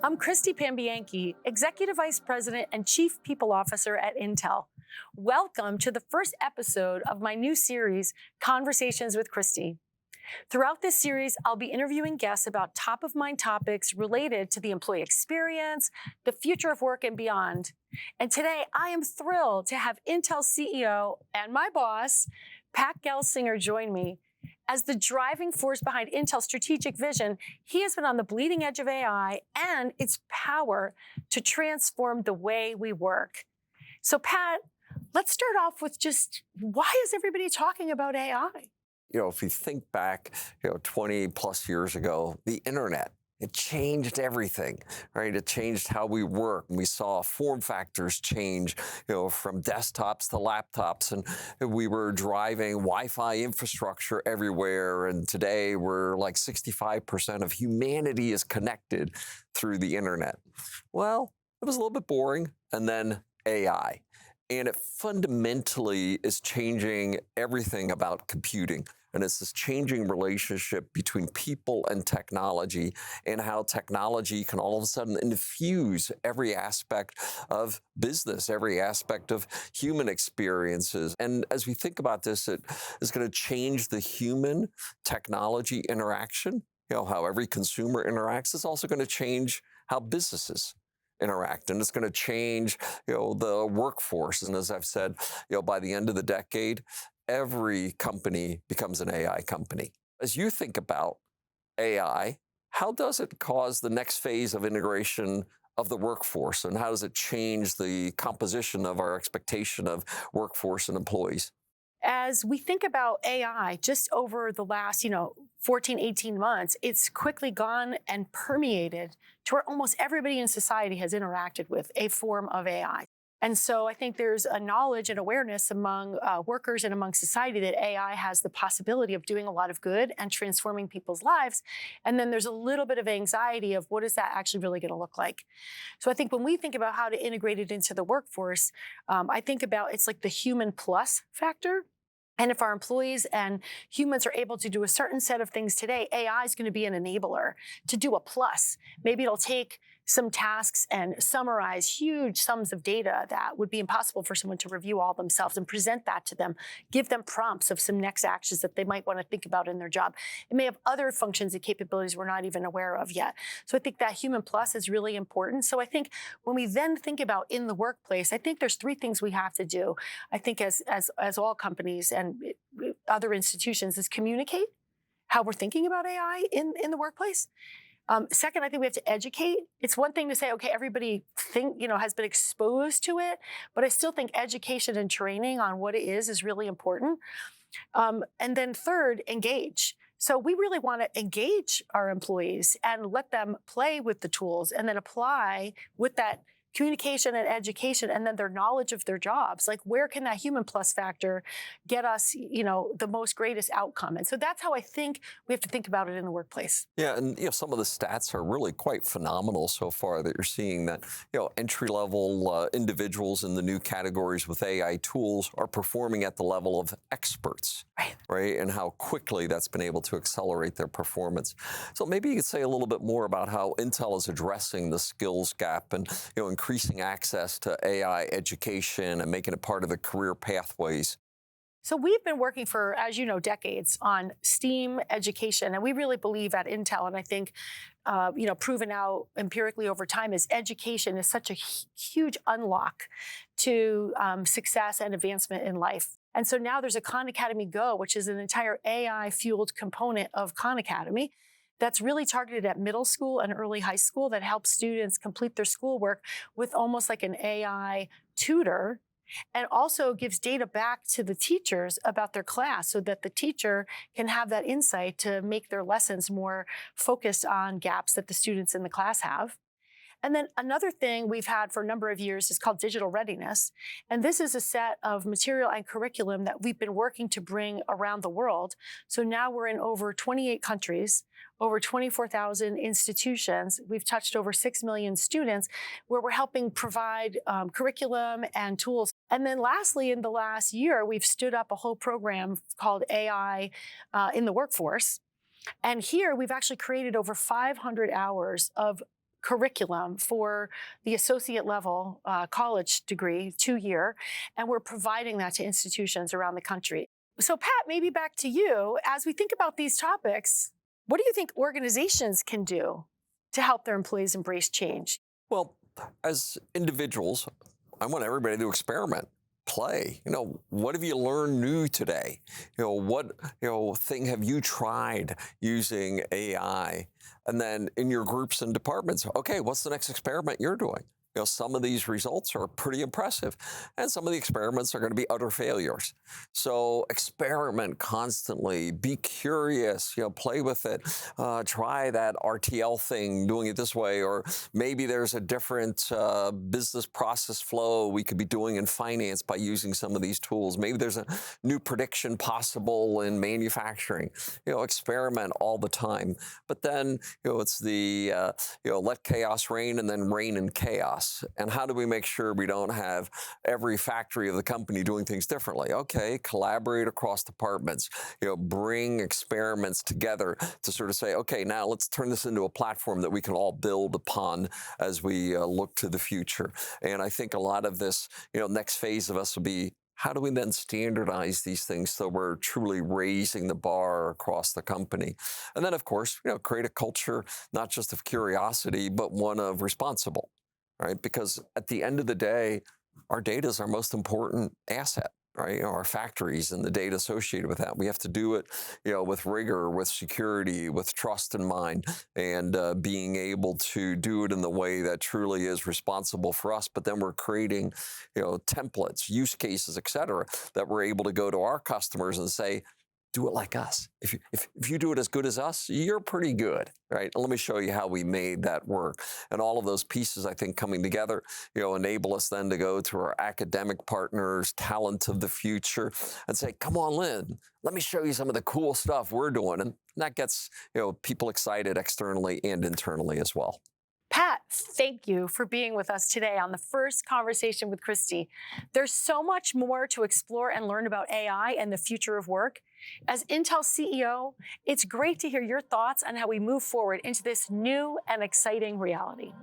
I'm Christy Pambianchi, Executive Vice President and Chief People Officer at Intel. Welcome to the first episode of my new series, Conversations with Christy. Throughout this series, I'll be interviewing guests about top-of-mind topics related to the employee experience, the future of work, and beyond. And today, I am thrilled to have Intel CEO and my boss, Pat Gelsinger, join me. As the driving force behind Intel's strategic vision, he has been on the bleeding edge of AI and its power to transform the way we work. So, Pat, let's start off with just why is everybody talking about AI? If we think back, 20 plus years ago, the internet, it changed everything, right? It changed how we work. And we saw form factors change, from desktops to laptops. And we were driving Wi-Fi infrastructure everywhere. And today we're like 65% of humanity is connected through the internet. Well, it was a little bit boring. And then AI. And it fundamentally is changing everything about computing. And it's this changing relationship between people and technology, and how technology can all of a sudden infuse every aspect of business, every aspect of human experiences. And as we think about this, it is going to change the human technology interaction, how every consumer interacts. It's also going to change how businesses interact, and it's going to change, the workforce. And as I've said, by the end of the decade, every company becomes an AI company. As you think about AI, how does it cause the next phase of integration of the workforce, and how does it change the composition of our expectation of workforce and employees? As we think about AI, just over the last, 14, 18 months, it's quickly gone and permeated to where almost everybody in society has interacted with a form of AI. And so I think there's a knowledge and awareness among workers and among society that AI has the possibility of doing a lot of good and transforming people's lives. And then there's a little bit of anxiety of what is that actually really going to look like? So I think when we think about how to integrate it into the workforce, I think about it's like the human plus factor. And if our employees and humans are able to do a certain set of things today, AI is going to be an enabler to do a plus. Maybe it'll take some tasks and summarize huge sums of data that would be impossible for someone to review all themselves and present that to them, give them prompts of some next actions that they might want to think about in their job. It may have other functions and capabilities we're not even aware of yet. So I think that human plus is really important. So I think when we then think about in the workplace, I think there's three things we have to do. I think as all companies and other institutions is communicate how we're thinking about AI in the workplace. Second, I think we have to educate. It's one thing to say, okay, everybody has been exposed to it, but I still think education and training on what it is really important. And then third, engage. So we really want to engage our employees and let them play with the tools and then apply with that communication and education and then their knowledge of their jobs. Like, where can that human plus factor get us, the most greatest outcome? And so that's how I think we have to think about it in the workplace. Yeah, and some of the stats are really quite phenomenal so far that you're seeing that, entry-level individuals in the new categories with AI tools are performing at the level of experts, right? And how quickly that's been able to accelerate their performance. So maybe you could say a little bit more about how Intel is addressing the skills gap and, increasing access to AI education and making it part of the career pathways. So we've been working for, as you know, decades on STEAM education, and we really believe at Intel, and I think, proven out empirically over time, is education is such a huge unlock to success and advancement in life. And so now there's a Khan Academy Go, which is an entire AI-fueled component of Khan Academy that's really targeted at middle school and early high school that helps students complete their schoolwork with almost like an AI tutor, and also gives data back to the teachers about their class so that the teacher can have that insight to make their lessons more focused on gaps that the students in the class have. And then another thing we've had for a number of years is called digital readiness. And this is a set of material and curriculum that we've been working to bring around the world. So now we're in over 28 countries, over 24,000 institutions. We've touched over 6 million students where we're helping provide curriculum and tools. And then lastly, in the last year, we've stood up a whole program called AI in the Workforce. And here we've actually created over 500 hours of curriculum for the associate level college degree, 2-year, and we're providing that to institutions around the country. So Pat, maybe back to you. As we think about these topics, what do you think organizations can do to help their employees embrace change? Well, as individuals, I want everybody to experiment, play. What have you learned new today? What thing have you tried using AI? And then in your groups and departments, okay, what's the next experiment you're doing? Some of these results are pretty impressive, and some of the experiments are going to be utter failures. So experiment constantly, be curious, play with it, try that RTL thing, doing it this way, or maybe there's a different business process flow we could be doing in finance by using some of these tools. Maybe there's a new prediction possible in manufacturing. Experiment all the time. But then, it's the, let chaos reign and then reign in chaos. And how do we make sure we don't have every factory of the company doing things differently? Okay, collaborate across departments, bring experiments together to sort of say, okay, now let's turn this into a platform that we can all build upon as we look to the future. And I think a lot of this, next phase of us will be, how do we then standardize these things so we're truly raising the bar across the company? And then, of course, create a culture not just of curiosity, but one of responsible. Right? Because at the end of the day, our data is our most important asset, right? Our factories and the data associated with that. We have to do it, with rigor, with security, with trust in mind, and being able to do it in the way that truly is responsible for us. But then we're creating, templates, use cases, et cetera, that we're able to go to our customers and say, do it like us. If you do it as good as us, you're pretty good, right? And let me show you how we made that work. And all of those pieces, I think, coming together, enable us then to go to our academic partners, talent of the future, and say, come on, Lynn, let me show you some of the cool stuff we're doing. And that gets, people excited externally and internally as well. Pat, thank you for being with us today on the first conversation with Christy. There's so much more to explore and learn about AI and the future of work. As Intel CEO, it's great to hear your thoughts on how we move forward into this new and exciting reality.